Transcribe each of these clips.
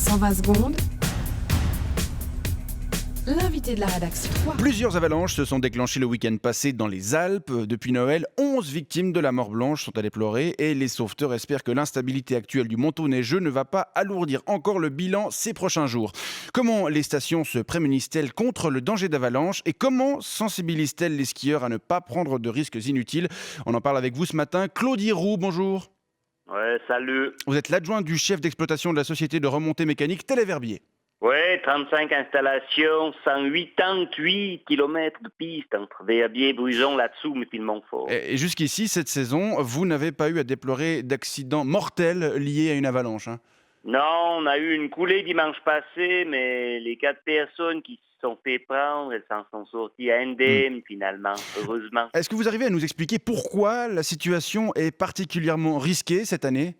120 secondes, l'invité de la rédaction. Plusieurs avalanches se sont déclenchées le week-end passé dans les Alpes. Depuis Noël, 11 victimes de la mort blanche sont à déplorer et les sauveteurs espèrent que l'instabilité actuelle du manteau neigeux ne va pas alourdir encore le bilan ces prochains jours. Comment les stations se prémunissent-elles contre le danger d'avalanche et comment sensibilisent-elles les skieurs à ne pas prendre de risques inutiles? On en parle avec vous ce matin. Claudie Roux, bonjour. Ouais, salut. Vous êtes l'adjoint du chef d'exploitation de la société de remontée mécanique Téléverbier. Ouais, 35 installations, 188 km de piste entre Verbier, Brujon, là-dessous, mais puis le Montfort. Et jusqu'ici, cette saison, vous n'avez pas eu à déplorer d'accidents mortels liés à une avalanche, hein? Non, on a eu une coulée dimanche passé, mais les 4 personnes qui se sont fait prendre, elles s'en sont sorties indemnes finalement, heureusement. Est-ce que vous arrivez à nous expliquer pourquoi la situation est particulièrement risquée cette année?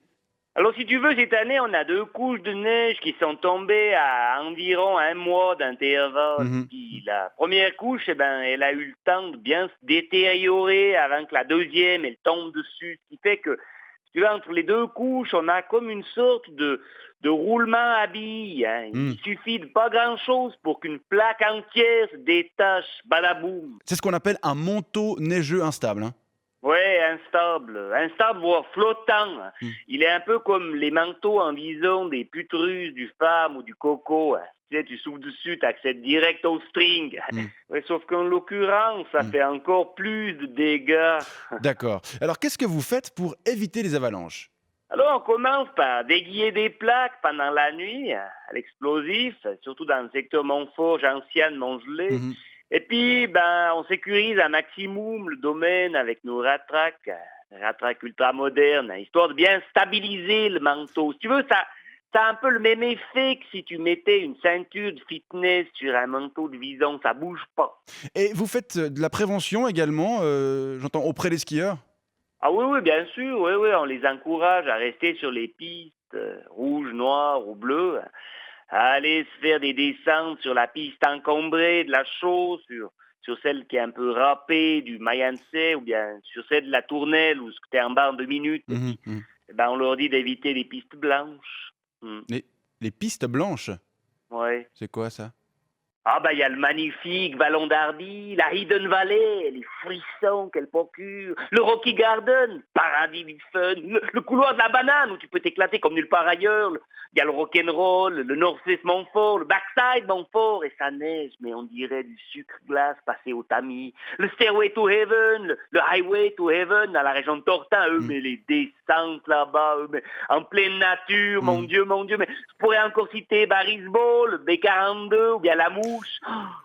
Alors si tu veux, cette année, on a 2 couches de neige qui sont tombées à environ 1 mois d'intervalle. Mhm. Puis la première couche, elle a eu le temps de bien se détériorer avant que la deuxième, elle tombe dessus. Ce qui fait que, si tu veux, entre les 2 couches, on a comme une sorte de roulement à billes, hein. Il suffit de pas grand-chose pour qu'une plaque entière se détache, balaboum. C'est ce qu'on appelle un manteau neigeux instable, hein? Ouais, instable voire flottant. Il est un peu comme les manteaux en vison des putes russes, du Femme ou du Coco. Tu sais, tu souffles dessus, tu accèdes direct au string. Ouais, sauf qu'en l'occurrence, ça fait encore plus de dégâts. D'accord. Alors qu'est-ce que vous faites pour éviter les avalanches? Alors on commence par déguiller des plaques pendant la nuit à l'explosif, surtout dans le secteur Montfort, Gentiane, Montgelé. Mhm. Et puis, on sécurise un maximum le domaine avec nos ratraques ultra modernes, histoire de bien stabiliser le manteau. Si tu veux, ça a un peu le même effet que si tu mettais une ceinture de fitness sur un manteau de vison, ça bouge pas. Et vous faites de la prévention également, j'entends, auprès des skieurs? Ah oui, bien sûr, oui, on les encourage à rester sur les pistes rouges, noires ou bleues, à aller se faire des descentes sur la piste encombrée de la Chaux, sur celle qui est un peu râpée du Mayenzé, ou bien sur celle de la Tournelle où tu es en bas en 2 minutes. Mhm, mhm. On leur dit d'éviter les pistes blanches. Les pistes blanches, Ouais. c'est quoi ça? Il y a le magnifique Vallon d'Arby, la Hidden Valley, les frissons qu'elle procure, le Rocky Garden, paradis du fun, le couloir de la banane où tu peux t'éclater comme nulle part ailleurs. Il y a le rock'n'roll, le North Face Montfort, le Backside Montfort, et ça neige, mais on dirait du sucre glace passé au tamis. Le Stairway to Heaven, le Highway to Heaven dans la région de Tortin, mais les descentes là-bas, mais en pleine nature, mon Dieu, mais je pourrais encore citer Barisbo, le B42 ou bien la Mouche.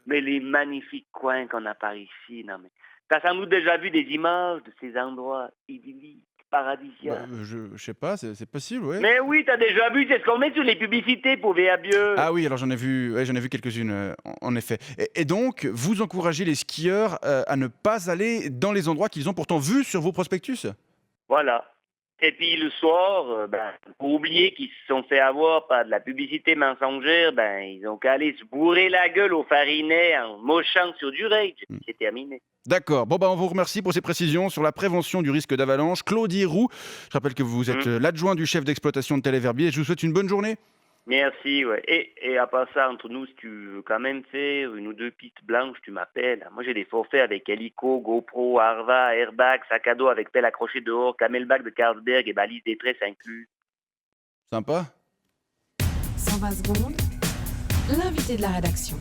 Mais les magnifiques coins qu'on a par ici, non mais t'as sans doute déjà vu des images de ces endroits idylliques, paradisiaques. Je sais pas, c'est possible, ouais. Mais oui, t'as déjà vu, c'est ce qu'on met sur les publicités pour Verbieux. Ah oui, alors j'en ai vu quelques-unes, en effet. Et donc, vous encouragez les skieurs à ne pas aller dans les endroits qu'ils ont pourtant vus sur vos prospectus? Voilà. Et puis le soir, pour oublier qu'ils se sont fait avoir par de la publicité mensongère, ils ont qu'à aller se bourrer la gueule au farinet en mochant sur du rage. C'est terminé. D'accord. Bon, on vous remercie pour ces précisions sur la prévention du risque d'avalanche. Claudie Roux, je rappelle que vous êtes l'adjoint du chef d'exploitation de Téléverbier. Je vous souhaite une bonne journée. Merci, ouais. Et à part ça, entre nous, si tu veux quand même faire 1 ou 2 pistes blanches, tu m'appelles. Moi, j'ai des forfaits avec hélico, GoPro, Arva, airbag, sac à dos avec pelle accrochée dehors, camelback de Carlsberg et balise détresse inclus. Sympa. 120 secondes, l'invité de la rédaction.